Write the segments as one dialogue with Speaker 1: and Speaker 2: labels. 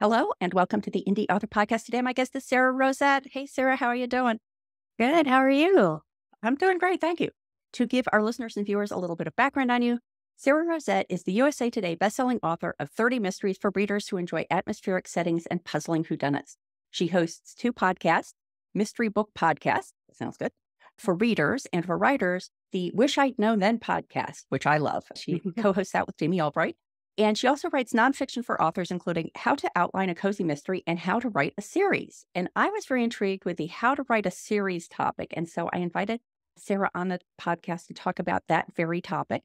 Speaker 1: Hello, and welcome to the Indy Author Podcast. Today, my guest is Sara Rosett. Hey, Sara, how are you doing?
Speaker 2: Good. How are you?
Speaker 1: I'm doing great, thank you. To give our listeners and viewers a little bit of background on you, Sara Rosett is the USA Today bestselling author of 30 Mysteries for readers who enjoy atmospheric settings and puzzling whodunits. She hosts 2 podcasts, Mystery Book Podcast, that sounds good, for readers, and for writers, the Wish I'd Known Then podcast, which I love. She co-hosts that with Jami Albright. And she also writes nonfiction for authors, including How to Outline a Cozy Mystery and How to Write a Series. And I was very intrigued with the How to Write a Series topic. And so I invited Sara on the podcast to talk about that very topic.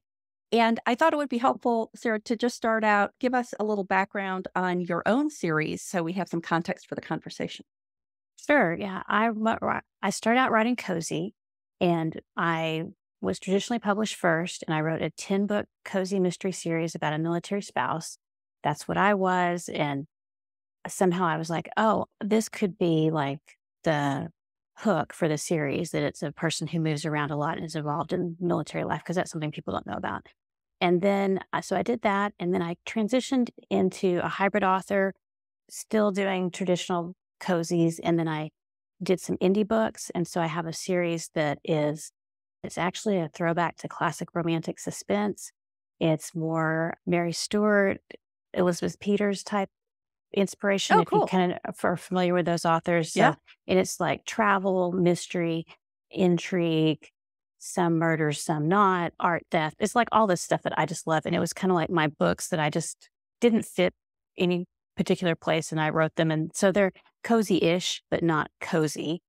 Speaker 1: And I thought it would be helpful, Sara, to just start out, give us a little background on your own series so we have some context for the conversation.
Speaker 2: Sure. Yeah. I started out writing cozy, and I was traditionally published first, and I wrote a 10-book cozy mystery series about a military spouse. That's what I was. And somehow I was like, oh, this could be like the hook for the series, that it's a person who moves around a lot and is involved in military life, because that's something people don't know about. And then, so I did that. And then I transitioned into a hybrid author, still doing traditional cozies. And then I did some indie books. And so I have a series that it's actually a throwback to classic romantic suspense. It's more Mary Stewart, Elizabeth Peters type inspiration.
Speaker 1: Oh,
Speaker 2: if
Speaker 1: cool.
Speaker 2: you kind of are familiar with those authors. So,
Speaker 1: Yeah.
Speaker 2: and it's like travel, mystery, intrigue, some murder, some not, art, death. It's like all this stuff that I just love. And it was kind of like my books that I just didn't fit any particular place, and I wrote them. And so they're cozy-ish, but not cozy.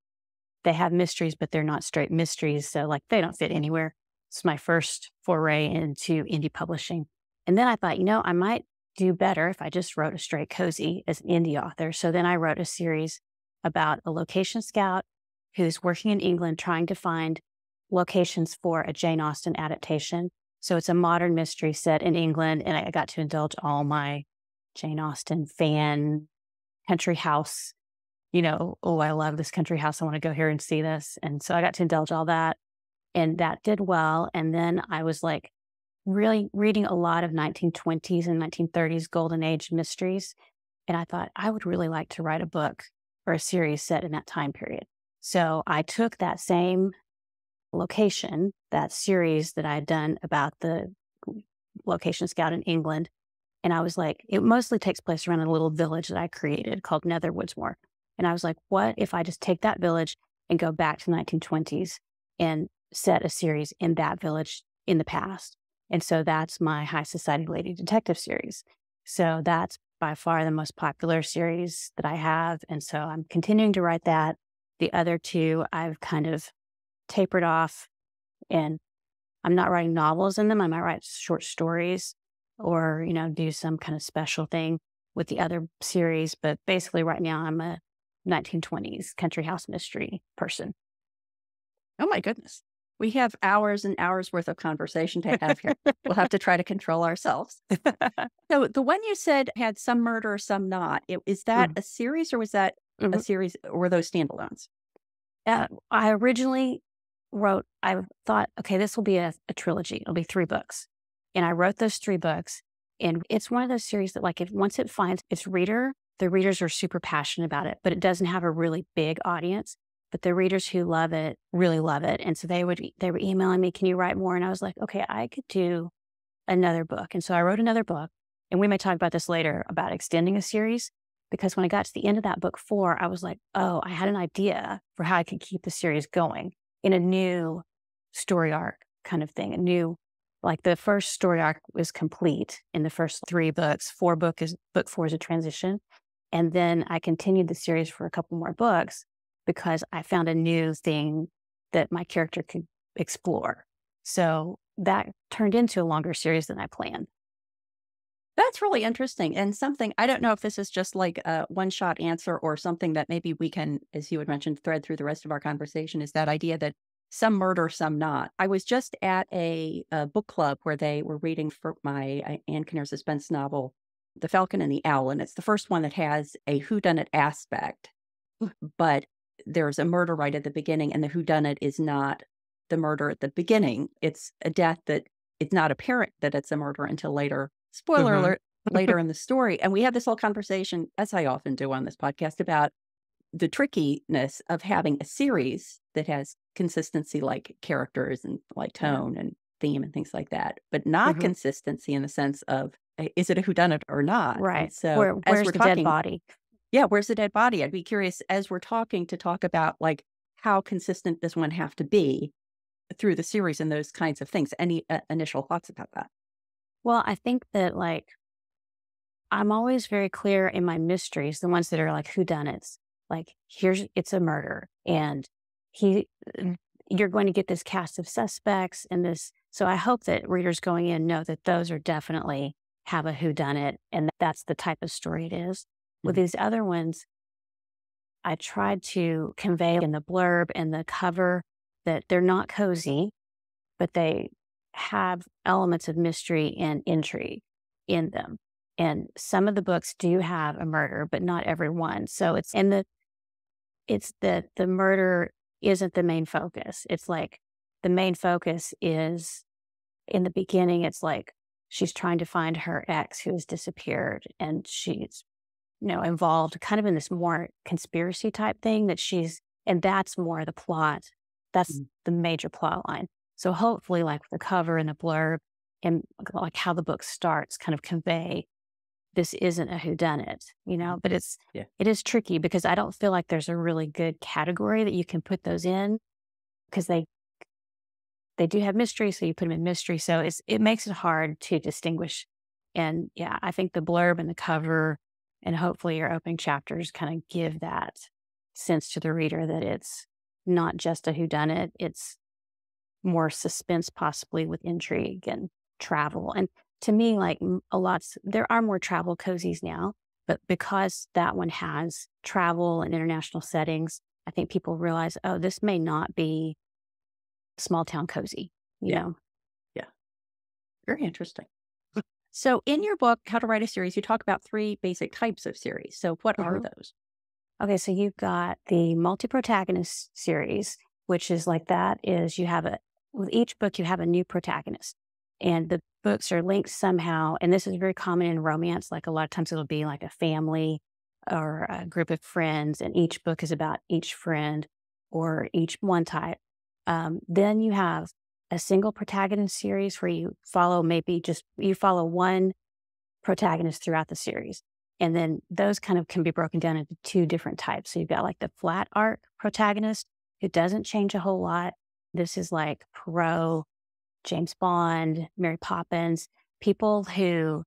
Speaker 2: They have mysteries, but they're not straight mysteries. So like they don't fit anywhere. It's my first foray into indie publishing. And then I thought, I might do better if I just wrote a straight cozy as an indie author. So then I wrote a series about a location scout who's working in England trying to find locations for a Jane Austen adaptation. So it's a modern mystery set in England, and I got to indulge all my Jane Austen fan country house. Oh, I love this country house. I want to go here and see this. And so I got to indulge all that, and that did well. And then I was like really reading a lot of 1920s and 1930s golden age mysteries. And I thought I would really like to write a book or a series set in that time period. So I took that same location, that series that I had done about the location scout in England. And I was like, it mostly takes place around a little village that I created called Netherwoodsmore. And I was like, what if I just take that village and go back to the 1920s and set a series in that village in the past? And so that's my High Society Lady Detective series. So that's by far the most popular series that I have. And so I'm continuing to write that. The other 2, I've kind of tapered off, and I'm not writing novels in them. I might write short stories or, do some kind of special thing with the other series. But basically right now I'm a 1920s country house mystery person.
Speaker 1: Oh, my goodness. We have hours and hours worth of conversation to have here. We'll have to try to control ourselves. So the one you said had some murder, some not. Is that a series, or was that a series, or were those standalones?
Speaker 2: I originally I thought, okay, this will be a trilogy. It'll be 3 books. And I wrote those 3 books. And it's one of those series that once it finds its reader, the readers are super passionate about it, but it doesn't have a really big audience. But the readers who love it really love it. And so they were emailing me, can you write more? And I was like, okay, I could do another book. And so I wrote another book. And we may talk about this later about extending a series, because when I got to the end of that book 4, I was like, oh, I had an idea for how I could keep the series going in a new story arc kind of thing. The first story arc was complete in the first 3 books. Book 4 is a transition. And then I continued the series for a couple more books because I found a new thing that my character could explore. So that turned into a longer series than I planned.
Speaker 1: That's really interesting, and something, I don't know if this is just like a one-shot answer or something that maybe we can, as you had mentioned, thread through the rest of our conversation, is that idea that some murder, some not. I was just at a book club where they were reading for my Ann Kinnear suspense novel, The Falcon and the Owl, and it's the first one that has a whodunit aspect, but there's a murder right at the beginning, and the whodunit is not the murder at the beginning. It's a death that it's not apparent that it's a murder until later. Spoiler alert, later in the story. And we had this whole conversation, as I often do on this podcast, about the trickiness of having a series that has consistency, like characters and like tone and theme and things like that, but not consistency in the sense of, is it a whodunit or not?
Speaker 2: Right.
Speaker 1: And so
Speaker 2: Where's the dead body?
Speaker 1: Yeah, where's the dead body? I'd be curious, as we're talking, to talk about like how consistent does one have to be through the series and those kinds of things. Any initial thoughts about that?
Speaker 2: Well, I think that like I'm always very clear in my mysteries, the ones that are like whodunits. Like it's a murder, and you're going to get this cast of suspects and this. So I hope that readers going in know that those are definitely have a whodunit, and that's the type of story it is. With these other ones, I tried to convey in the blurb and the cover that they're not cozy, but they have elements of mystery and intrigue in them. And some of the books do have a murder, but not every one. So it's that the murder isn't the main focus. It's like the main focus is in the beginning, it's like she's trying to find her ex who has disappeared, and she's involved kind of in this more conspiracy type thing and that's more the plot. That's the major plot line. So hopefully like the cover and the blurb and like how the book starts kind of convey this isn't a whodunit, but it is tricky because I don't feel like there's a really good category that you can put those in, because they do have mystery. So you put them in mystery. So it makes it hard to distinguish. And yeah, I think the blurb and the cover and hopefully your opening chapters kind of give that sense to the reader that it's not just a whodunit. It's more suspense, possibly with intrigue and travel. And to me, like there are more travel cozies now, but because that one has travel and international settings, I think people realize, oh, this may not be small town cozy, you know?
Speaker 1: Yeah. Very interesting. So in your book, How to Write a Series, you talk about 3 basic types of series. So what are those?
Speaker 2: Okay, so you've got the multi-protagonist series, which is like that is with each book, you have a new protagonist. And the books are linked somehow. And this is very common in romance. Like a lot of times it'll be like a family or a group of friends, and each book is about each friend or each one type. Then you have a single protagonist series where you follow one protagonist throughout the series. And then those kind of can be broken down into 2 different types. So you've got like the flat arc protagonist who doesn't change a whole lot. This is like Poirot, James Bond, Mary Poppins, people who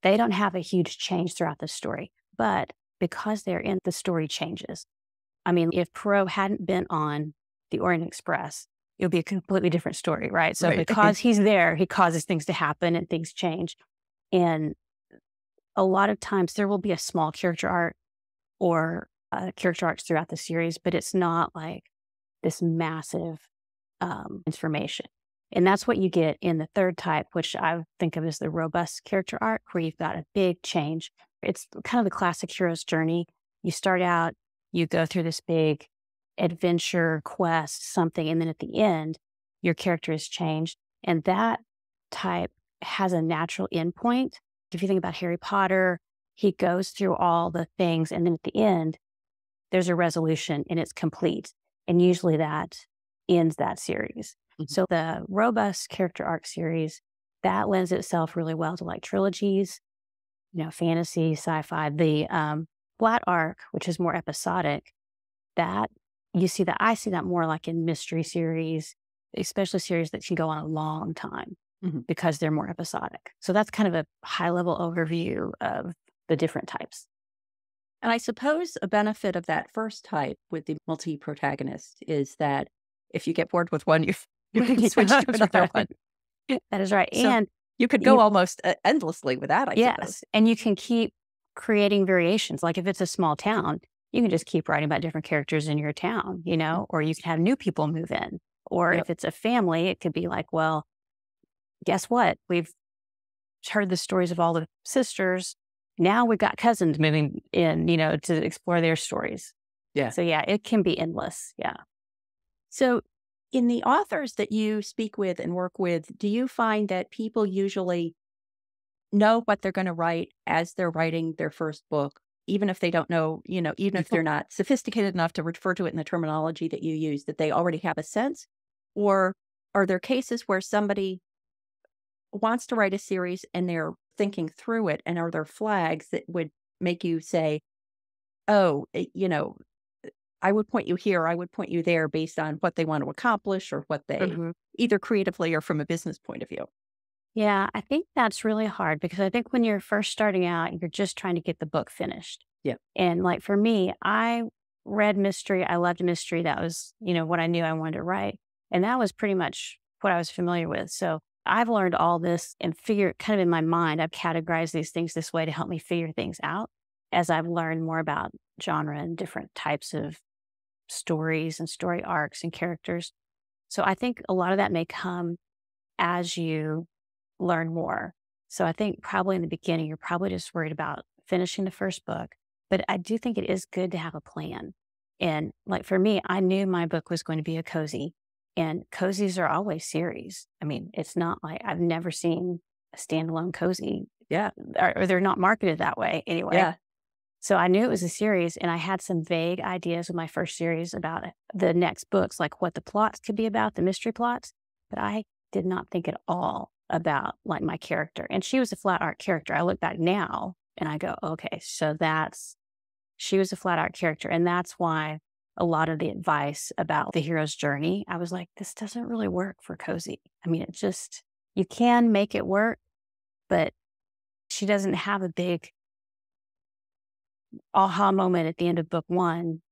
Speaker 2: they don't have a huge change throughout the story, but because they're in, the story changes. I mean, if Poirot hadn't been on the Orient Express, it would be a completely different story, right? So because he's there, he causes things to happen and things change. And a lot of times there will be a small character arc or character arcs throughout the series, but it's not like this massive transformation. And that's what you get in the third type, which I think of as the robust character arc, where you've got a big change. It's kind of the classic hero's journey. You start out, you go through this big adventure, quest, something, and then at the end, your character is changed. And that type has a natural endpoint. If you think about Harry Potter, he goes through all the things, and then at the end, there's a resolution and it's complete. And usually that ends that series. So the robust character arc series, that lends itself really well to like trilogies, fantasy, sci-fi. The flat arc, which is more episodic, I see that more like in mystery series, especially series that can go on a long time because they're more episodic. So that's kind of a high-level overview of the different types.
Speaker 1: And I suppose a benefit of that first type with the multi-protagonist is that if you get bored with one, you can switch to another one.
Speaker 2: That is right.
Speaker 1: So
Speaker 2: and
Speaker 1: you could go almost endlessly with that, I suppose.
Speaker 2: And you can keep creating variations. Like if it's a small town, you can just keep writing about different characters in your town, or you can have new people move in. Or if it's a family, it could be like, well, guess what? We've heard the stories of all the sisters. Now we've got cousins moving in, to explore their stories.
Speaker 1: Yeah.
Speaker 2: So yeah, it can be endless. Yeah.
Speaker 1: So in the authors that you speak with and work with, do you find that people usually know what they're going to write as they're writing their first book, even if they don't know, even if they're not sophisticated enough to refer to it in the terminology that you use, that they already have a sense? Or are there cases where somebody wants to write a series and they're thinking through it, and are there flags that would make you say, oh, I would point you here, I would point you there based on what they want to accomplish or what they either creatively or from a business point of view?
Speaker 2: Yeah, I think that's really hard because I think when you're first starting out, you're just trying to get the book finished.
Speaker 1: Yeah.
Speaker 2: And like for me, I read mystery. I loved mystery. That was, what I knew I wanted to write. And that was pretty much what I was familiar with. So I've learned all this and kind of in my mind, I've categorized these things this way to help me figure things out as I've learned more about genre and different types of stories and story arcs and characters. So I think a lot of that may come as you learn more. So I think probably in the beginning, you're probably just worried about finishing the first book. But I do think it is good to have a plan. And like for me, I knew my book was going to be a cozy, and cozies are always series. I mean, it's not like I've never seen a standalone cozy.
Speaker 1: Yeah.
Speaker 2: Or they're not marketed that way anyway.
Speaker 1: Yeah.
Speaker 2: So I knew it was a series, and I had some vague ideas with my first series about the next books, like what the plots could be about, the mystery plots. But I did not think at all about like my character. And she was a flat art character. I look back now and I go, okay, so she was a flat art character. And that's why a lot of the advice about the hero's journey, I was like, this doesn't really work for cozy. I mean, you can make it work, but she doesn't have a big aha moment at the end of book one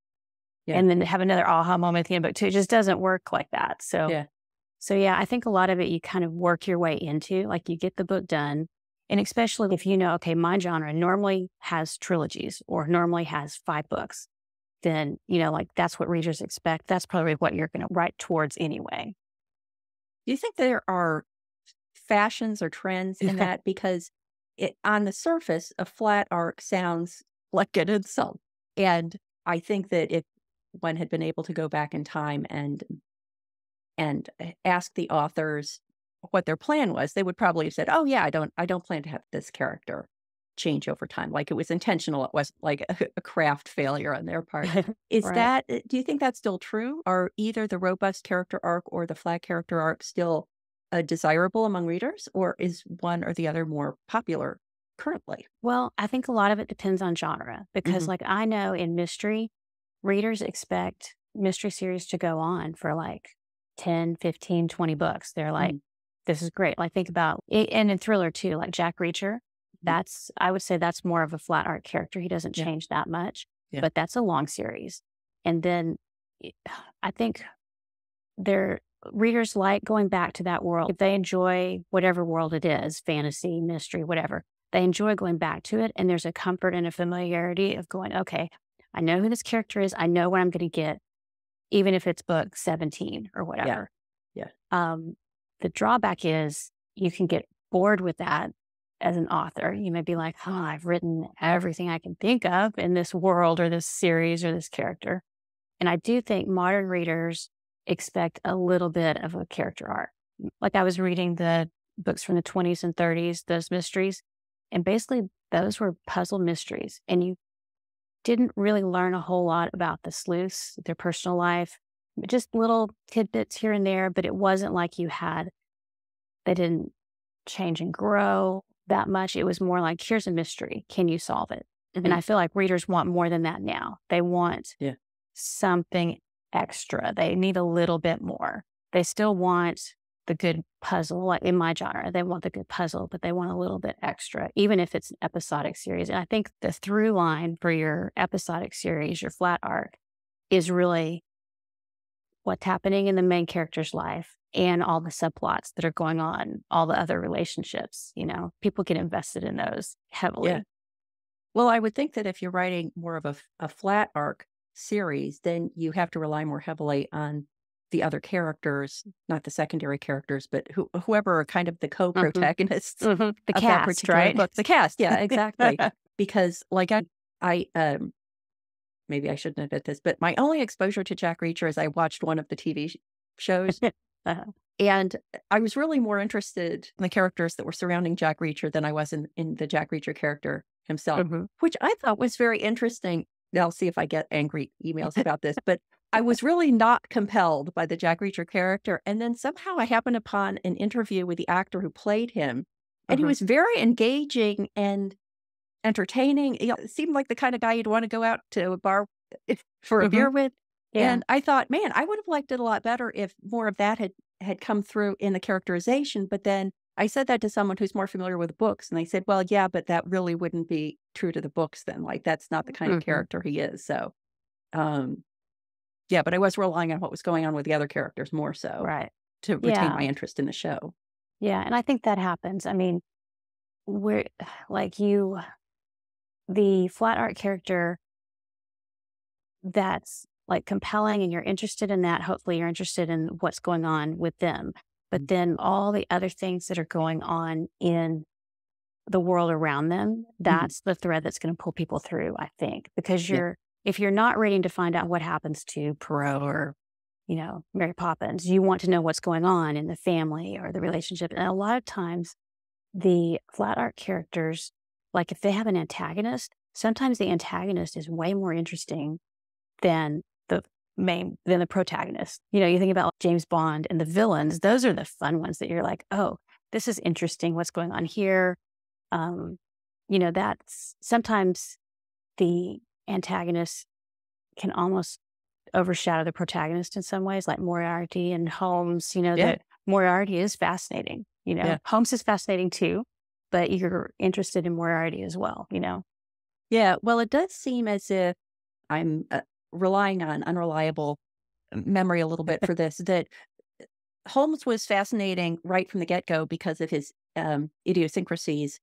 Speaker 2: and then have another aha moment at the end of book two. It just doesn't work like that. So yeah, I think a lot of it you kind of work your way into, like you get the book done. And especially if okay, my genre normally has trilogies or normally has 5 books, then, like that's what readers expect. That's probably what you're going to write towards anyway.
Speaker 1: Do you think there are fashions or trends in that? Because on the surface, a flat arc sounds like an insult. And I think that if one had been able to go back in time and ask the authors what their plan was, they would probably have said, oh yeah, I don't plan to have this character change over time. Like it was intentional. It wasn't like a craft failure on their part. Is
Speaker 2: Right.
Speaker 1: do you think that's still true? Are either the robust character arc or the flat character arc still desirable among readers, or is one or the other more popular currently?
Speaker 2: Well, I think a lot of it depends on genre because like I know in mystery, readers expect mystery series to go on for like 10, 15, 20 books. They're like, this is great. Like think about it, and in thriller too, like Jack Reacher, I would say that's more of a flat art character. He doesn't change that much, but that's a long series. And then I think readers like going back to that world. If they enjoy whatever world it is, fantasy, mystery, whatever, they enjoy going back to it. And there's a comfort and a familiarity of going, okay, I know who this character is. I know what I'm going to get, even if it's book 17 or whatever.
Speaker 1: Yeah.
Speaker 2: The drawback is you can get bored with that as an author. You may be like, oh, I've written everything I can think of in this world or this series or this character. And I do think modern readers expect a little bit of a character arc. Like I was reading the books from the 20s and 30s, those mysteries, and basically those were puzzle mysteries. And you didn't really learn a whole lot about the sleuths, their personal life, just little tidbits here and there, but it wasn't like they didn't change and grow that much. It was more like, here's a mystery. Can you solve it? And I feel like readers want more than that now. They want something extra. They need a little bit more. They still want the good puzzle, like in my genre, they want the good puzzle, but they want a little bit extra, even if it's an episodic series. And I think the through line for your episodic series, your flat arc, is really what's happening in the main character's life and all the subplots that are going on, all the other relationships. People get invested in those heavily.
Speaker 1: Yeah. Well, I would think that if you're writing more of a flat arc series, then you have to rely more heavily on the other characters, not the secondary characters, but whoever are kind of the co-protagonists
Speaker 2: the
Speaker 1: of
Speaker 2: cast,
Speaker 1: that particular
Speaker 2: right?
Speaker 1: book. The cast, yeah, exactly. Because like I maybe I shouldn't admit this, but my only exposure to Jack Reacher is I watched one of the TV shows. And I was really more interested in the characters that were surrounding Jack Reacher than I was in the Jack Reacher character himself, which I thought was very interesting. Now, I'll see if I get angry emails about this, but I was really not compelled by the Jack Reacher character. And then somehow I happened upon an interview with the actor who played him, and he was very engaging and entertaining. It seemed like the kind of guy you'd want to go out to a bar for a beer with.
Speaker 2: Yeah.
Speaker 1: And I thought, man, I would have liked it a lot better if more of that had come through in the characterization. But then I said that to someone who's more familiar with books, and they said, well, yeah, but that really wouldn't be true to the books then. Like, that's not the kind of character he is. So, yeah, but I was relying on what was going on with the other characters more so
Speaker 2: Right.
Speaker 1: to retain my interest in the show.
Speaker 2: Yeah. And I think that happens. I mean, we're like the flat art character that's like compelling and you're interested in that. Hopefully you're interested in what's going on with them. But then all the other things that are going on in the world around them, that's the thread that's going to pull people through, I think, because if you're not ready to find out what happens to Perot or, Mary Poppins, you want to know what's going on in the family or the relationship. And a lot of times the flat art characters, like if they have an antagonist, sometimes the antagonist is way more interesting than the protagonist. You think about James Bond and the villains, those are the fun ones that you're like, oh, this is interesting. What's going on here? That's sometimes the antagonist can almost overshadow the protagonist in some ways, like Moriarty and Holmes, that Moriarty is fascinating, Holmes is fascinating too, but you're interested in Moriarty as well,
Speaker 1: Yeah. Well, it does seem as if I'm relying on unreliable memory a little bit for this, that Holmes was fascinating right from the get-go because of his idiosyncrasies.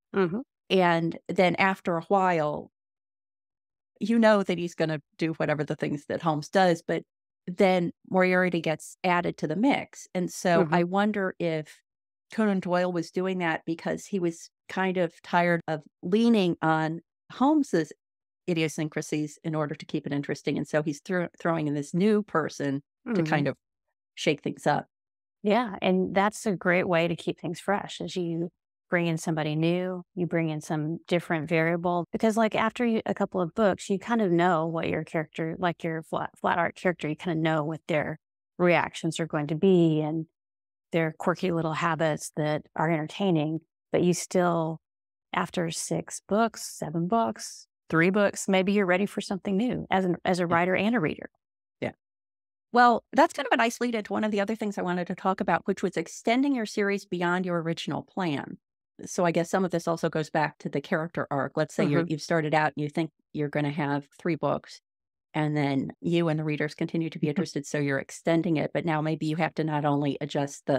Speaker 1: And then after a while, that he's going to do whatever the things that Holmes does, but then Moriarty gets added to the mix. And so I wonder if Conan Doyle was doing that because he was kind of tired of leaning on Holmes's idiosyncrasies in order to keep it interesting. And so he's throwing in this new person to kind of shake things up.
Speaker 2: Yeah. And that's a great way to keep things fresh as you bring in somebody new, you bring in some different variable, because like after a couple of books, you kind of know what your character, like your flat art character, you kind of know what their reactions are going to be and their quirky little habits that are entertaining, but you still, after 6 books, 7 books, 3 books, maybe you're ready for something new as a writer and a reader.
Speaker 1: Yeah. Well, that's kind of a nice lead into one of the other things I wanted to talk about, which was extending your series beyond your original plan. So I guess some of this also goes back to the character arc. Let's say you've started out and you think you're going to have 3 books, and then you and the readers continue to be interested, so you're extending it. But now maybe you have to not only adjust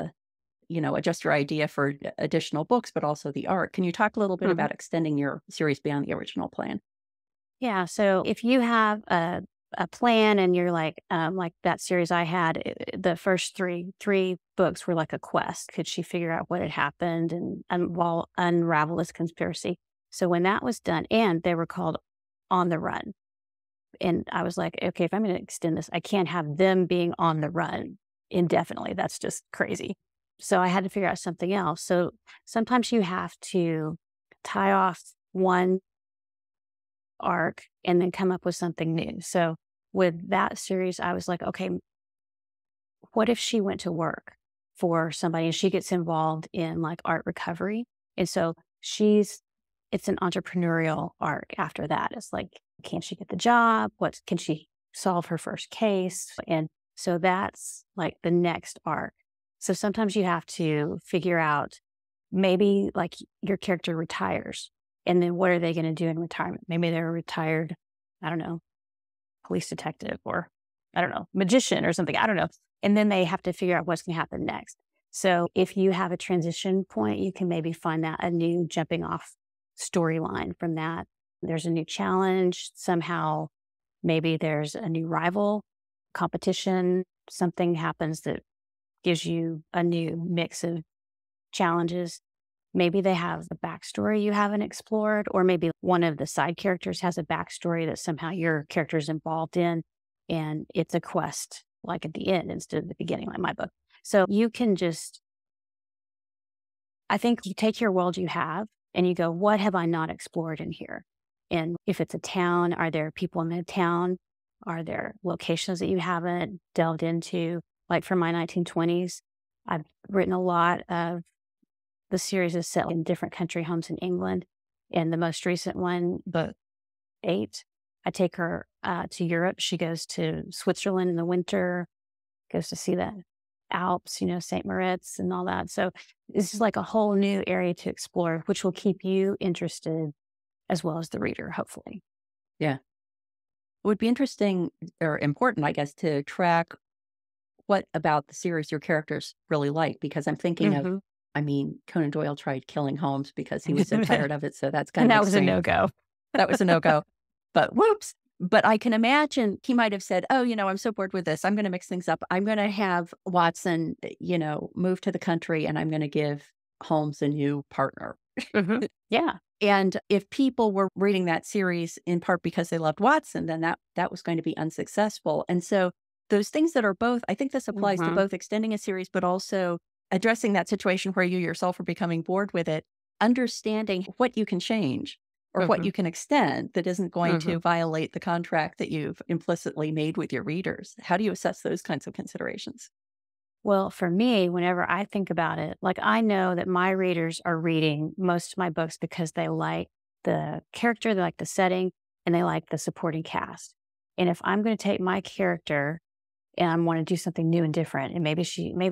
Speaker 1: your idea for additional books, but also the art. Can you talk a little bit about extending your series beyond the original plan?
Speaker 2: Yeah. So if you have a plan and you're like that series I had, the first three books were like a quest. Could she figure out what had happened and unravel this conspiracy? So when that was done, and they were called On the Run. And I was like, okay, if I'm going to extend this, I can't have them being on the run indefinitely. That's just crazy. So I had to figure out something else. So sometimes you have to tie off one arc and then come up with something new. So with that series, I was like, okay, what if she went to work for somebody and she gets involved in like art recovery? And so it's an entrepreneurial arc after that. It's like, can she get the job? Can she solve her first case? And so that's like the next arc. So sometimes you have to figure out, maybe like your character retires, and then what are they going to do in retirement? Maybe they're a retired, I don't know, police detective, or I don't know, magician or something. I don't know. And then they have to figure out what's going to happen next. So if you have a transition point, you can maybe find that a new jumping off storyline from that. There's a new challenge. Somehow, maybe there's a new rival, competition. Something happens that gives you a new mix of challenges. Maybe they have a backstory you haven't explored, or maybe one of the side characters has a backstory that somehow your character is involved in, and it's a quest, like at the end instead of the beginning, like my book. So you can just, I think you take your world you have and you go, what have I not explored in here? And if it's a town, are there people in the town? Are there locations that you haven't delved into? Like for my 1920s, I've written a lot of the series is set in different country homes in England. And the most recent one, book 8, I take her to Europe. She goes to Switzerland in the winter, goes to see the Alps, St. Moritz and all that. So this is like a whole new area to explore, which will keep you interested as well as the reader, hopefully.
Speaker 1: Yeah. It would be interesting or important, I guess, to track what about the series your characters really like, because I'm thinking of, Conan Doyle tried killing Holmes because he was so tired of it. So that's kind
Speaker 2: And
Speaker 1: of
Speaker 2: that was a
Speaker 1: extreme.
Speaker 2: no-go.
Speaker 1: That was a no-go. But whoops. But I can imagine he might have said, oh, I'm so bored with this. I'm going to mix things up. I'm going to have Watson, move to the country, and I'm going to give Holmes a new partner.
Speaker 2: Yeah.
Speaker 1: And if people were reading that series in part because they loved Watson, then that was going to be unsuccessful. And so those things that are both, I think this applies to both extending a series, but also addressing that situation where you yourself are becoming bored with it, understanding what you can change or what you can extend that isn't going to violate the contract that you've implicitly made with your readers. How do you assess those kinds of considerations?
Speaker 2: Well, for me, whenever I think about it, like I know that my readers are reading most of my books because they like the character, they like the setting, and they like the supporting cast. And if I'm going to take my character and I want to do something new and different, and maybe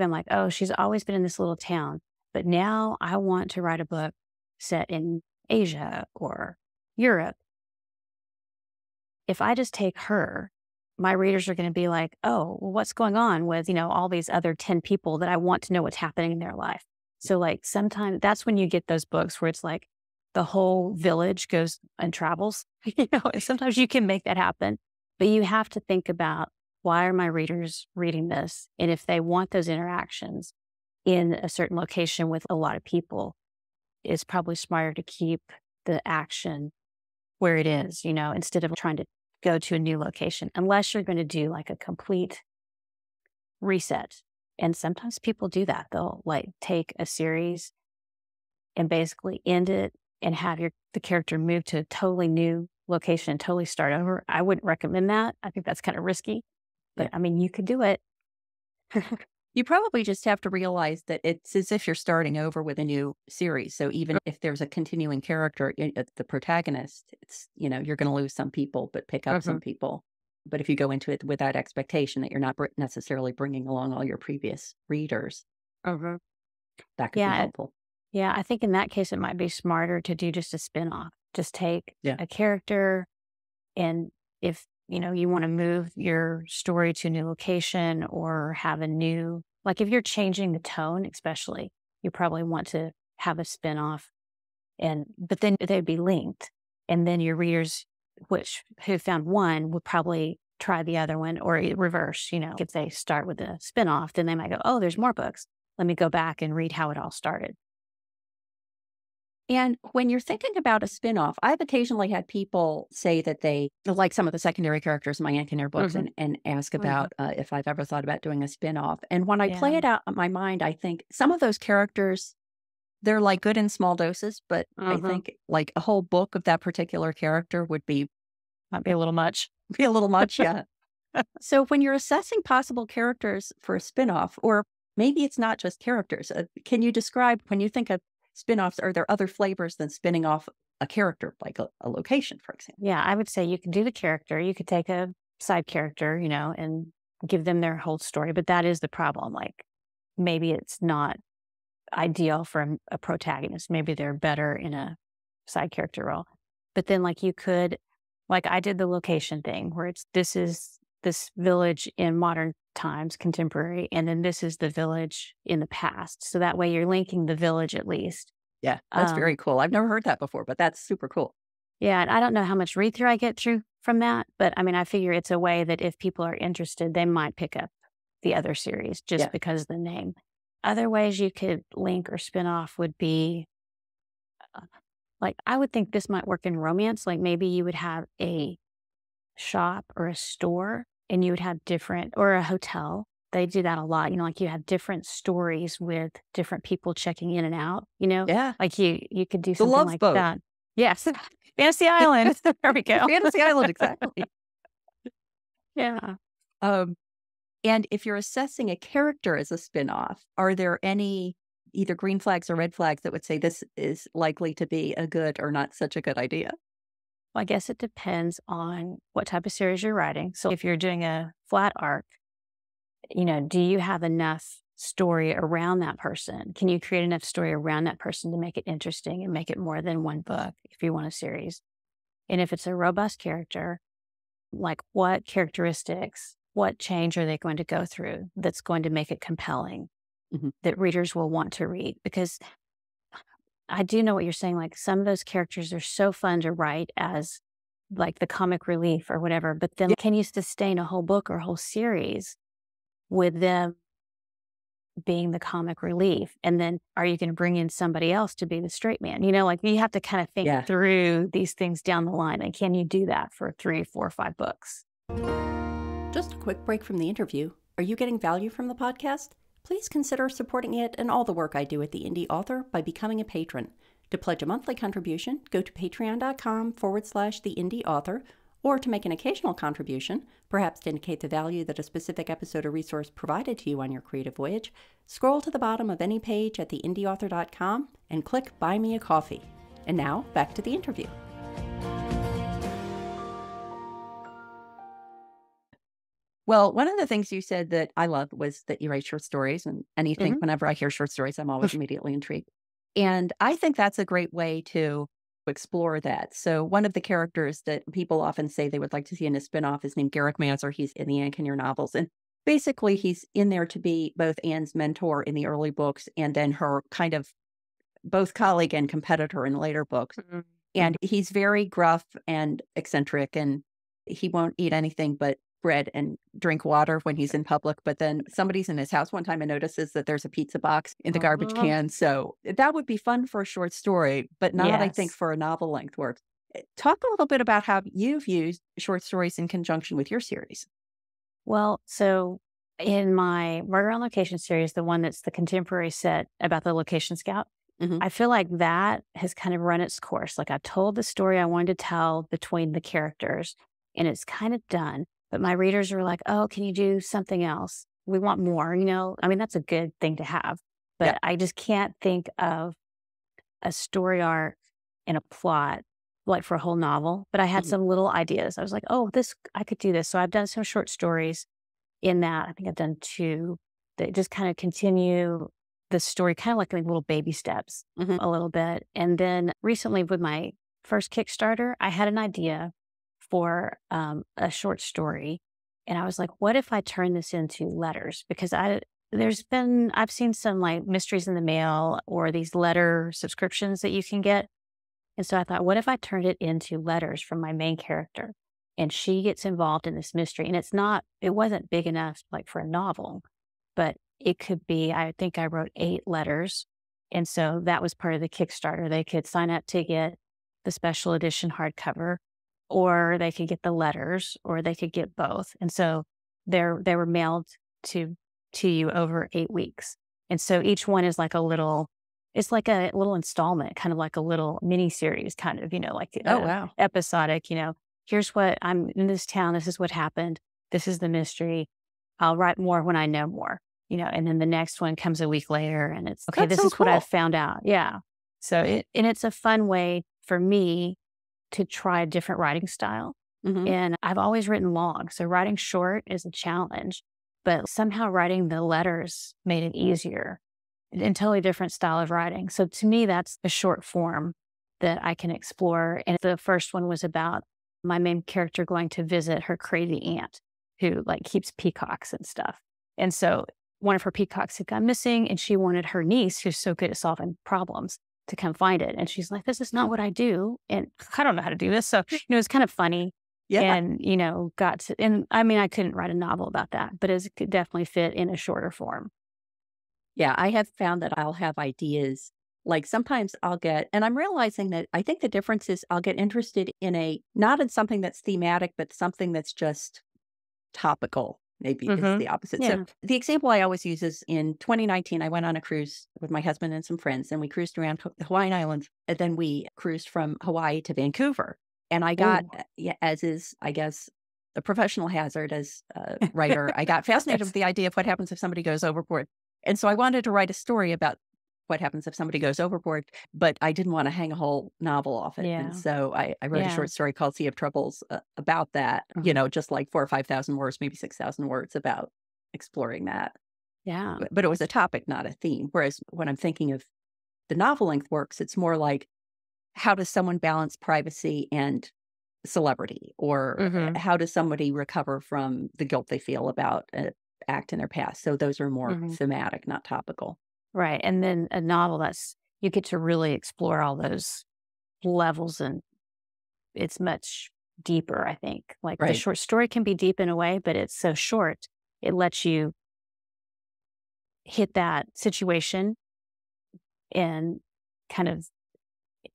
Speaker 2: I'm like, oh, she's always been in this little town, but now I want to write a book set in Asia or Europe. If I just take her, my readers are going to be like, oh, well, what's going on with, all these other 10 people that I want to know what's happening in their life. So like sometimes that's when you get those books where it's like the whole village goes and travels, and sometimes you can make that happen, but you have to think about, why are my readers reading this? And if they want those interactions in a certain location with a lot of people, it's probably smarter to keep the action where it is, instead of trying to go to a new location, unless you're going to do like a complete reset. And sometimes people do that. They'll like take a series and basically end it and have the character move to a totally new location and totally start over. I wouldn't recommend that. I think that's kind of risky, but you could do it.
Speaker 1: You probably just have to realize that it's as if you're starting over with a new series. So even if there's a continuing character, the protagonist, it's, you're going to lose some people, but pick up some people. But if you go into it with that expectation that you're not necessarily bringing along all your previous readers, that could be helpful.
Speaker 2: Yeah, I think in that case, it might be smarter to do just a spinoff. Just take a character, and if you want to move your story to a new location or have a new, like if you're changing the tone, especially, you probably want to have a spinoff, but then they'd be linked. And then your readers, who found one, would probably try the other one, or reverse, if they start with a spinoff, then they might go, oh, there's more books. Let me go back and read how it all started.
Speaker 1: And when you're thinking about a spinoff, I've occasionally had people say that they like some of the secondary characters in my Aunt Kinnear books and ask about if I've ever thought about doing a spinoff. And when I play it out in my mind, I think some of those characters, they're like good in small doses, but I think like a whole book of that particular character
Speaker 2: might be a little much.
Speaker 1: Be a little much, yeah. So when you're assessing possible characters for a spinoff, or maybe it's not just characters, can you describe, when you think of spinoffs, are there other flavors than spinning off a character, like a location, for example?
Speaker 2: Yeah, I would say you can do the character. You could take a side character, and give them their whole story. But that is the problem. Like maybe it's not ideal for a protagonist. Maybe they're better in a side character role. But then like you could, like I did the location thing where this is this village in modern times, contemporary, and then this is the village in the past. So that way you're linking the village at least.
Speaker 1: Yeah, that's very cool. I've never heard that before, but that's super cool.
Speaker 2: Yeah, and I don't know how much read-through I get through from that, but I figure it's a way that if people are interested, they might pick up the other series just because of the name. Other ways you could link or spin off would be, like I would think this might work in romance. Like maybe you would have a shop or a store, and you would have different, or a hotel, they do that a lot. Like you have different stories with different people checking in and out,
Speaker 1: Yeah.
Speaker 2: like you could do
Speaker 1: The
Speaker 2: something
Speaker 1: Love
Speaker 2: like
Speaker 1: Boat.
Speaker 2: that. Yes. Fantasy Island. There we go.
Speaker 1: Fantasy Island, exactly.
Speaker 2: Yeah.
Speaker 1: And if you're assessing a character as a spin-off, are there any either green flags or red flags that would say this is likely to be a good or not such a good idea?
Speaker 2: Well, I guess it depends on what type of series you're writing. So if you're doing a flat arc, do you have enough story around that person? Can you create enough story around that person to make it interesting and make it more than one book if you want a series? And if it's a robust character, like what characteristics, what change are they going to go through that's going to make it compelling, that readers will want to read? Because I do know what you're saying. Like some of those characters are so fun to write as like the comic relief or whatever, but then can you sustain a whole book or a whole series with them being the comic relief? And then are you going to bring in somebody else to be the straight man? Like you have to kind of think through these things down the line. And can you do that for 3, 4, 5 books?
Speaker 1: Just a quick break from the interview. Are you getting value from the podcast? Please consider supporting it and all the work I do at the Indy Author by becoming a patron. To pledge a monthly contribution, go to patreon.com/the Indy Author, or to make an occasional contribution, perhaps to indicate the value that a specific episode or resource provided to you on your creative voyage, scroll to the bottom of any page at theindyauthor.com and click Buy Me a Coffee. And now, back to the interview. Well, one of the things you said that I loved was that you write short stories, and anything, whenever I hear short stories, I'm always immediately intrigued. And I think that's a great way to explore that. So one of the characters that people often say they would like to see in a spinoff is named Garrick Manser. He's in the Ann Kinnear novels. And basically he's in there to be both Anne's mentor in the early books and then her kind of both colleague and competitor in later books. And he's very gruff and eccentric, and he won't eat anything but bread and drink water when he's in public. But then somebody's in his house one time and notices that there's a pizza box in the garbage can. So that would be fun for a short story, but not, I think, for a novel length work. Talk a little bit about how you've used short stories in conjunction with your series.
Speaker 2: Well, so in my Murder on Location series, the one that's the contemporary set about the location scout, I feel like that has kind of run its course. Like I told the story I wanted to tell between the characters and it's kind of done. But my readers are like, oh, can you do something else? We want more, I mean, that's a good thing to have, but I just can't think of a story arc and a plot like for a whole novel. But I had some little ideas. I was like, oh, I could do this. So I've done some short stories in that. I think I've done 2 that just kind of continue the story, kind of like little baby steps a little bit. And then recently with my first Kickstarter, I had an idea for a short story. And I was like, what if I turn this into letters? Because I've seen some like mysteries in the mail or these letter subscriptions that you can get. And so I thought, what if I turned it into letters from my main character and she gets involved in this mystery? And it wasn't big enough like for a novel, but it could be, I think I wrote 8 letters. And so that was part of the Kickstarter. They could sign up to get the special edition hardcover, or they could get the letters, or they could get both. And so they were mailed to you over 8 weeks. And so each one is like it's like a little installment, kind of like a little mini series, kind of, like episodic, here's what I'm in this town. This is what happened. This is the mystery. I'll write more when I know more, and then the next one comes a week later and it's, okay, this is what I've found out. Yeah. So it's a fun way for me to try a different writing style. And I've always written long. So writing short is a challenge, but somehow writing the letters made it easier and totally different style of writing. So to me, that's a short form that I can explore. And the first one was about my main character going to visit her crazy aunt who like keeps peacocks and stuff. And so one of her peacocks had gone missing and she wanted her niece, who's so good at solving problems, to come find it. And she's like, this is not what I do. And I don't know how to do this. So, it's kind of funny. Yeah. And, and I mean, I couldn't write a novel about that, but it could definitely fit in a shorter form. Yeah. I have found that I'll have ideas. Like sometimes and I'm realizing that I think the difference is I'll get interested in not in something that's thematic, but something that's just topical.
Speaker 1: maybe is the opposite.
Speaker 2: Yeah.
Speaker 1: So the example I always use is in 2019, I went on a cruise with my husband and some friends, and we cruised around the Hawaiian Islands. And then we cruised from Hawaii to Vancouver. And I got, as is, I guess, a professional hazard as a writer, I got fascinated with the idea of what happens if somebody goes overboard. And so I wanted to write a story about what happens if somebody goes overboard, but I didn't want to hang a whole novel off it.
Speaker 2: Yeah.
Speaker 1: And so I wrote a short story called Sea of Troubles about that, just like 4,000 or 5,000 words, maybe 6,000 words about exploring that.
Speaker 2: Yeah.
Speaker 1: But it was a topic, not a theme. Whereas when I'm thinking of the novel length works, it's more like, how does someone balance privacy and celebrity? Or how does somebody recover from the guilt they feel about an act in their past? So those are more thematic, not topical.
Speaker 2: Right. And then a novel, you get to really explore all those levels, and it's much deeper, I think. Like the short story can be deep in a way, but it's so short, it lets you hit that situation and kind of,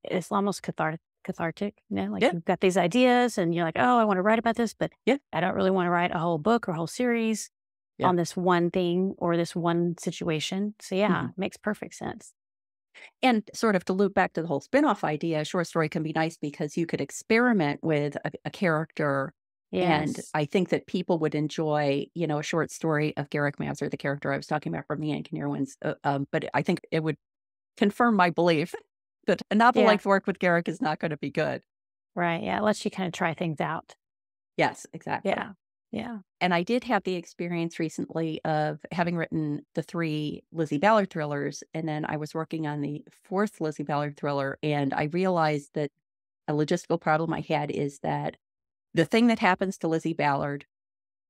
Speaker 2: it's almost cathartic, like you've got these ideas and you're like, oh, I want to write about this, but I don't really want to write a whole book or a whole series on this one thing or this one situation. So it makes perfect sense.
Speaker 1: And sort of to loop back to the whole spinoff idea, a short story can be nice because you could experiment with a character. And I think that people would enjoy, a short story of Garrick Mazur, the character I was talking about from the Ankanirwins. But I think it would confirm my belief that a novel-length work with Garrick is not going to be good.
Speaker 2: Right. Yeah. It lets you kind of try things out.
Speaker 1: Yes, exactly.
Speaker 2: Yeah. Yeah.
Speaker 1: And I did have the experience recently of having written the 3 Lizzie Ballard thrillers, and then I was working on the 4th Lizzie Ballard thriller, and I realized that a logistical problem I had is that the thing that happens to Lizzie Ballard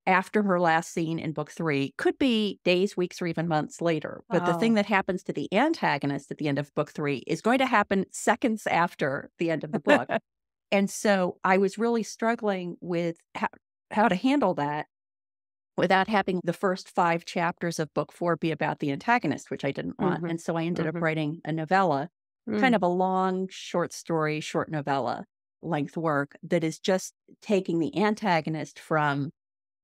Speaker 1: after her last scene in book 3 could be days, weeks, or even months later. But the thing that happens to the antagonist at the end of book 3 is going to happen seconds after the end of the book. And so I was really struggling with how to handle that without having the first 5 chapters of book 4 be about the antagonist, which I didn't want. And so I ended up writing a novella, kind of a long, short story, short novella length work that is just taking the antagonist from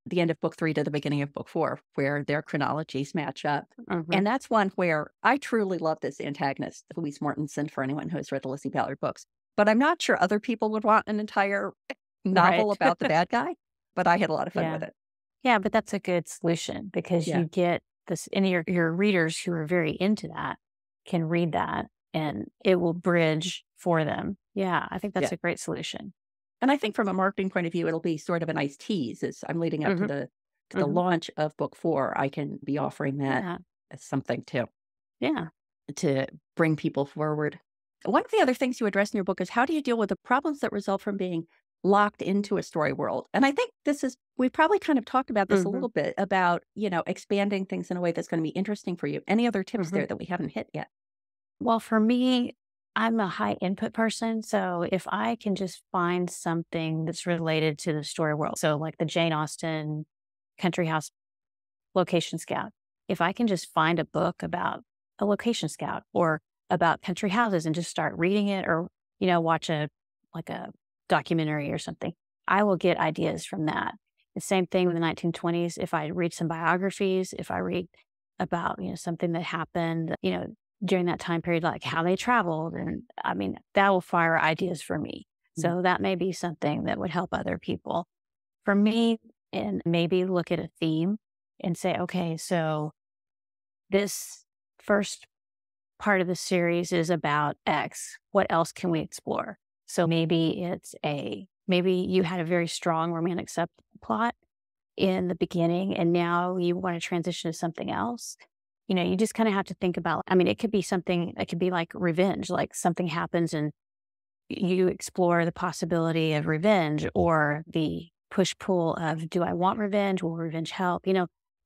Speaker 1: the end of book 3 to the beginning of book 4, where their chronologies match up. And that's one where I truly love this antagonist, Louise Mortensen, for anyone who has read the Lizzie Ballard books. But I'm not sure other people would want an entire novel about the bad guy. But I had a lot of fun with it.
Speaker 2: Yeah, but that's a good solution because you get this, and your readers who are very into that can read that and it will bridge for them. Yeah, I think that's a great solution.
Speaker 1: And I think from a marketing point of view, it'll be sort of a nice tease as I'm leading up to the launch of book 4. I can be offering that as something too.
Speaker 2: Yeah.
Speaker 1: To bring people forward. One of the other things you address in your book is how do you deal with the problems that result from being locked into a story world? And I think we probably kind of talked about this a little bit about, expanding things in a way that's going to be interesting for you. Any other tips there that we haven't hit yet?
Speaker 2: Well, for me, I'm a high input person. So if I can just find something that's related to the story world, so like the Jane Austen Country House Location Scout, if I can just find a book about a location scout or about country houses and just start reading it, or, watch a documentary or something, I will get ideas from that. The same thing with the 1920s. If I read some biographies, if I read about, something that happened, during that time period, like how they traveled, and that will fire ideas for me. So that may be something that would help other people. For me, and maybe look at a theme and say, okay, so this first part of the series is about X. What else can we explore? So maybe maybe you had a very strong romantic subplot in the beginning, and now you want to transition to something else. You just kind of have to think about, it could be something, it could be like revenge, like something happens and you explore the possibility of revenge or the push-pull of, do I want revenge? Will revenge help?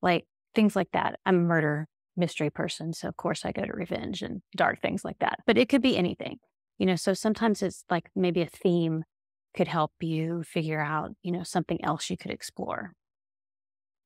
Speaker 2: Like things like that. I'm a murder mystery person, so of course I go to revenge and dark things like that. But it could be anything, so sometimes it's like maybe a theme could help you figure out, something else you could explore.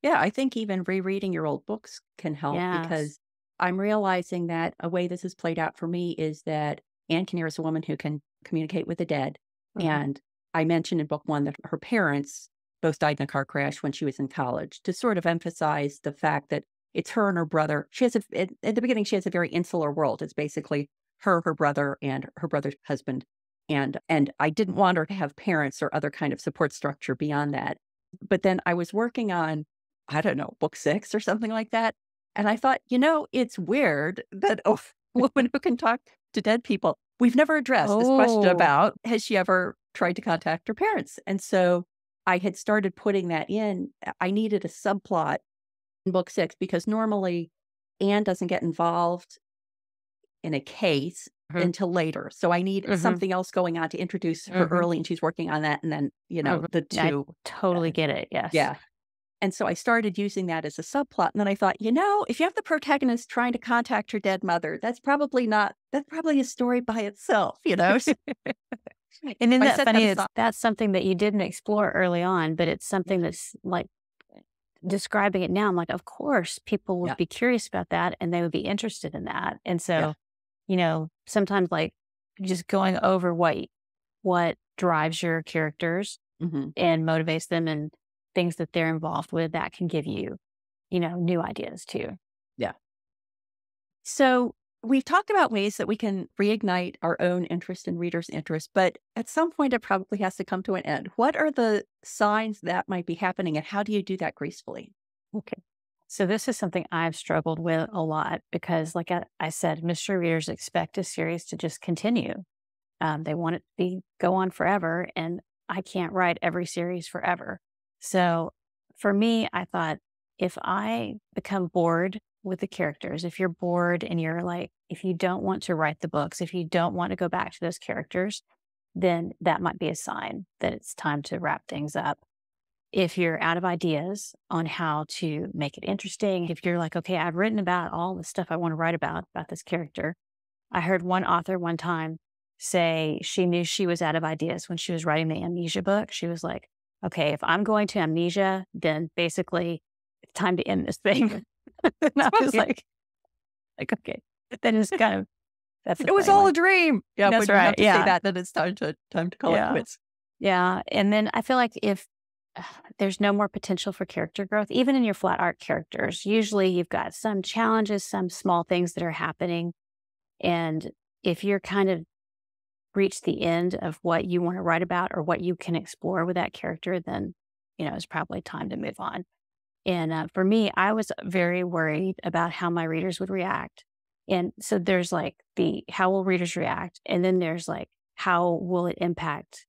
Speaker 1: Yeah, I think even rereading your old books can help because I'm realizing that a way this has played out for me is that Anne Kinnear is a woman who can communicate with the dead. And I mentioned in book 1 that her parents both died in a car crash when she was in college, to sort of emphasize the fact that it's her and her brother. She has at the beginning, she has a very insular world. It's basically her brother, and her brother's husband. And I didn't want her to have parents or other kind of support structure beyond that. But then I was working on, I don't know, book 6 or something like that. And I thought, it's weird that a woman who can talk to dead people, we've never addressed this question about, has she ever tried to contact her parents? And so I had started putting that in. I needed a subplot in book 6 because normally Anne doesn't get involved in a case until later. So I need something else going on to introduce her early, and she's working on that. And then, the two.
Speaker 2: I totally get it. Yes.
Speaker 1: Yeah. And so I started using that as a subplot. And then I thought, if you have the protagonist trying to contact her dead mother, that's probably a story by itself,
Speaker 2: And isn't that funny? That's something that you didn't explore early on, but it's something that's like describing it now. I'm like, of course, people would be curious about that and they would be interested in that. And so, sometimes like just going over what drives your characters and motivates them and things that they're involved with, that can give you, new ideas too.
Speaker 1: Yeah. So we've talked about ways that we can reignite our own interest and readers' interest, but at some point it probably has to come to an end. What are the signs that might be happening, and how do you do that gracefully?
Speaker 2: Okay. So this is something I've struggled with a lot because, like I said, mystery readers expect a series to just continue. They want it to go on forever, and I can't write every series forever. So for me, I thought, if I become bored with the characters, if you're bored and you're like, if you don't want to write the books, if you don't want to go back to those characters, then that might be a sign that it's time to wrap things up. If you're out of ideas on how to make it interesting, if you're like, okay, I've written about all the stuff I want to write about this character. I heard one author one time say she knew she was out of ideas when she was writing the amnesia book. She was like, okay, if I'm going to amnesia, then basically it's time to end this thing. And I was like, okay, then it's kind of,
Speaker 1: it was all a dream. Yeah,
Speaker 2: that's
Speaker 1: right.
Speaker 2: right.
Speaker 1: You have to say that, then it's time to call it quits.
Speaker 2: Yeah. And then I feel like if there's no more potential for character growth, even in your flat art characters, usually you've got some challenges, some small things that are happening. And if you're kind of reached the end of what you want to write about or what you can explore with that character, then, it's probably time to move on. And for me, I was very worried about how my readers would react. And so there's like how will readers react? And then there's like, how will it impact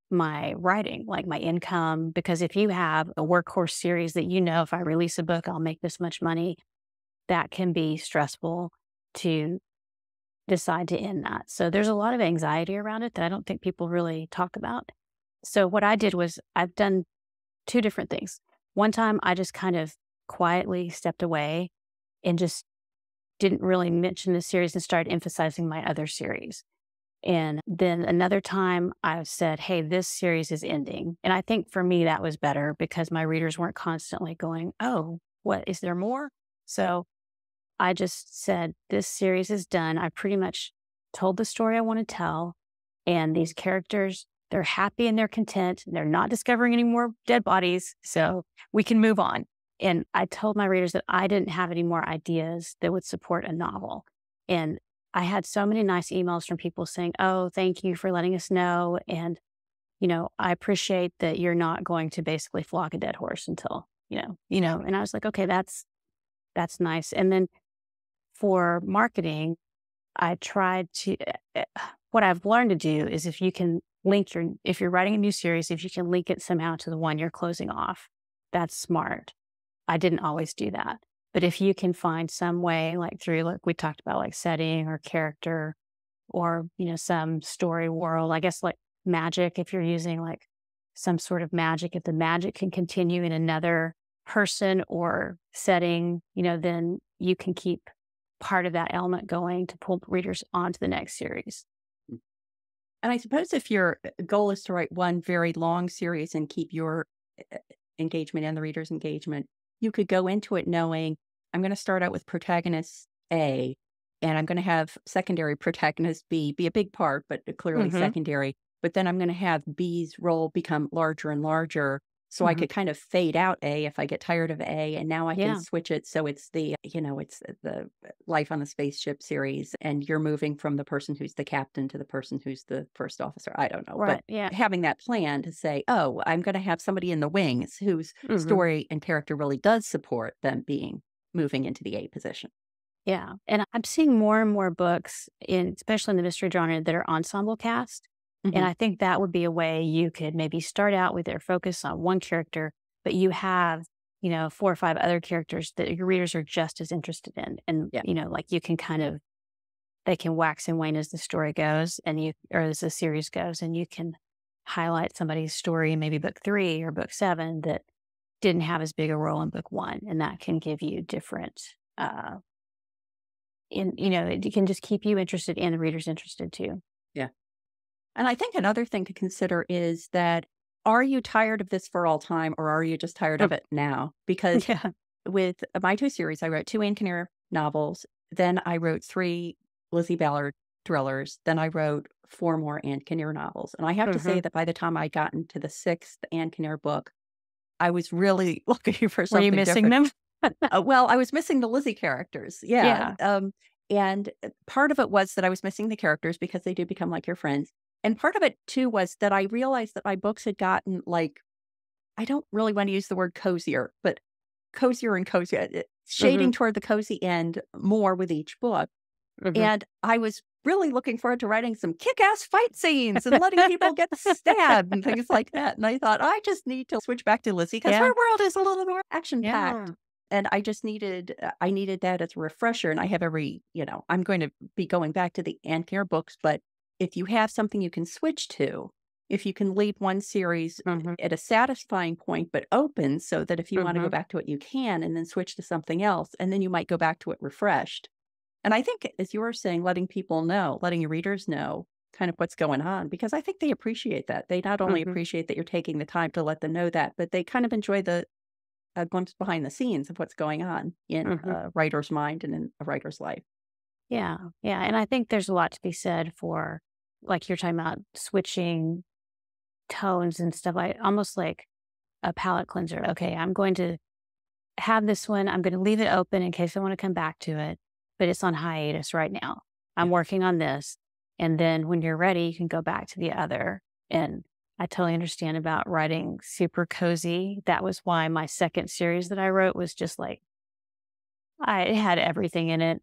Speaker 2: my writing, like my income? Because if you have a workhorse series that, if I release a book, I'll make this much money, that can be stressful to decide to end that. So there's a lot of anxiety around it that I don't think people really talk about. So what I did was I've done 2 different things. One time I just kind of quietly stepped away and just didn't really mention the series and started emphasizing my other series. And then another time I said, hey, this series is ending. And I think for me that was better because my readers weren't constantly going, oh, what, is there more? So I just said, this series is done. I pretty much told the story I want to tell. And these characters, they're happy and they're content. They're not discovering any more dead bodies. So we can move on. And I told my readers that I didn't have any more ideas that would support a novel. And I had so many nice emails from people saying, oh, thank you for letting us know. And, I appreciate that you're not going to basically flog a dead horse until, and I was like, okay, that's nice. And then for marketing, I tried to, what I've learned to do is if you can if you're writing a new series, if you can link it somehow to the one you're closing off, that's smart. I didn't always do that. But if you can find some way, like we talked about like setting or character or, some story world, I guess like magic, if you're using like some sort of magic, if the magic can continue in another person or setting, then you can keep part of that element going to pull readers onto the next series.
Speaker 1: And I suppose if your goal is to write one very long series and keep your engagement and the reader's engagement, you could go into it knowing I'm going to start out with protagonist A, and I'm going to have secondary protagonist B be a big part, but clearly secondary. But then I'm going to have B's role become larger and larger So I could kind of fade out A if I get tired of A, and now I can
Speaker 2: Yeah.
Speaker 1: switch it so it's it's the Life on the Spaceship series, and you're moving from the person who's the captain to the person who's the first officer. I don't know.
Speaker 2: Right.
Speaker 1: But
Speaker 2: Yeah.
Speaker 1: having that plan to say, oh, I'm going to have somebody in the wings whose
Speaker 2: hmm
Speaker 1: story and character really does support them moving into the A position.
Speaker 2: Yeah. And I'm seeing more and more books especially in the mystery genre that are ensemble cast. And
Speaker 1: Hmm.
Speaker 2: I think that would be a way you could maybe start out with their focus on one character, but you have, 4 or 5 other characters that your readers are just as interested in. And,
Speaker 1: Yeah.
Speaker 2: like you can they can wax and wane as the story goes or as the series goes, and you can highlight somebody's story in maybe book 3 or book 7 that didn't have as big a role in book 1. And that can give you different, it can just keep you interested and the readers interested too.
Speaker 1: Yeah. And I think another thing to consider is that, are you tired of this for all time, or are you just tired of it now? Because
Speaker 2: Yeah.
Speaker 1: with my 2 series, I wrote 2 Ann Kinnear novels, then I wrote 3 Lizzie Ballard thrillers, then I wrote 4 more Ann Kinnear novels. And I have to say that by the time I got into the 6th Ann Kinnear book, I was really looking for
Speaker 2: Were you
Speaker 1: something
Speaker 2: missing
Speaker 1: different.
Speaker 2: them?
Speaker 1: Well, I was missing the Lizzie characters. Yeah.
Speaker 2: Yeah.
Speaker 1: And part of it was that I was missing the characters because they do become like your friends. And part of it too was that I realized that my books had gotten I don't really want to use the word cozier, but cozier and cozier,
Speaker 2: hmm
Speaker 1: shading toward the cozy end more with each book.
Speaker 2: hmm
Speaker 1: And I was really looking forward to writing some kick-ass fight scenes and letting people get stabbed and things like that. And I thought, I just need to switch back to Lizzie because
Speaker 2: Yeah.
Speaker 1: her world is a little more action-packed.
Speaker 2: Yeah.
Speaker 1: And I needed that as a refresher. And I have I'm going to be going back to the Ann Care books, but if you have something you can switch to, if you can leave one series
Speaker 2: hmm
Speaker 1: at a satisfying point, but open so that if you want to go
Speaker 2: hmm
Speaker 1: back to it, you can, and then switch to something else, and then you might go back to it refreshed. And I think, as you were saying, letting your readers know kind of what's going on, because I think they appreciate that. They not only
Speaker 2: hmm
Speaker 1: appreciate that you're taking the time to let them know that, but they kind of enjoy the glimpse behind the scenes of what's going on in
Speaker 2: hmm
Speaker 1: a writer's mind and in a writer's life.
Speaker 2: Yeah. Yeah. And I think there's a lot to be said for, like you're talking about, switching tones and stuff, like almost like a palate cleanser. Okay, I'm going to have this one. I'm going to leave it open in case I want to come back to it, but it's on hiatus right now. I'm
Speaker 1: Yeah.
Speaker 2: working on this. And then when you're ready, you can go back to the other. And I totally understand about writing super cozy. That was why my second series that I wrote was just like, it had everything in it.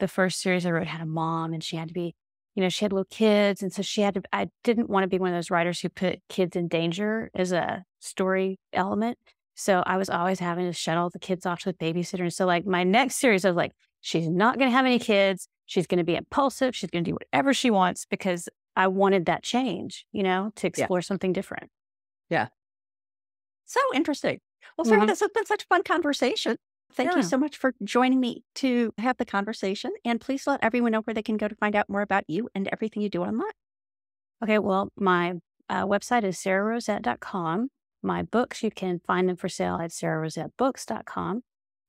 Speaker 2: The first series I wrote had a mom, and she had to be, she had little kids. And so I didn't want to be one of those writers who put kids in danger as a story element. So I was always having to shuttle the kids off to the babysitter. And so like my next series, I was like, she's not going to have any kids. She's going to be impulsive. She's going to do whatever she wants, because I wanted that change, to explore something different.
Speaker 1: Yeah. So interesting. Well, Sarah, this has been such a fun conversation. Thank you so much for joining me to have the conversation. And please let everyone know where they can go to find out more about you and everything you do online.
Speaker 2: Okay, well, my website is sararosett.com. My books, you can find them for sale at sararosettbooks.com.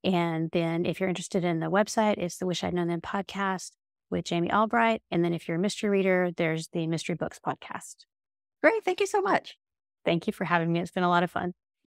Speaker 2: And then if you're interested in the website, it's the Wish I'd Known Then podcast with Jami Albright. And then if you're a mystery reader, there's the Mystery Books podcast.
Speaker 1: Great. Thank you so much.
Speaker 2: Thank you for having me. It's been a lot of fun.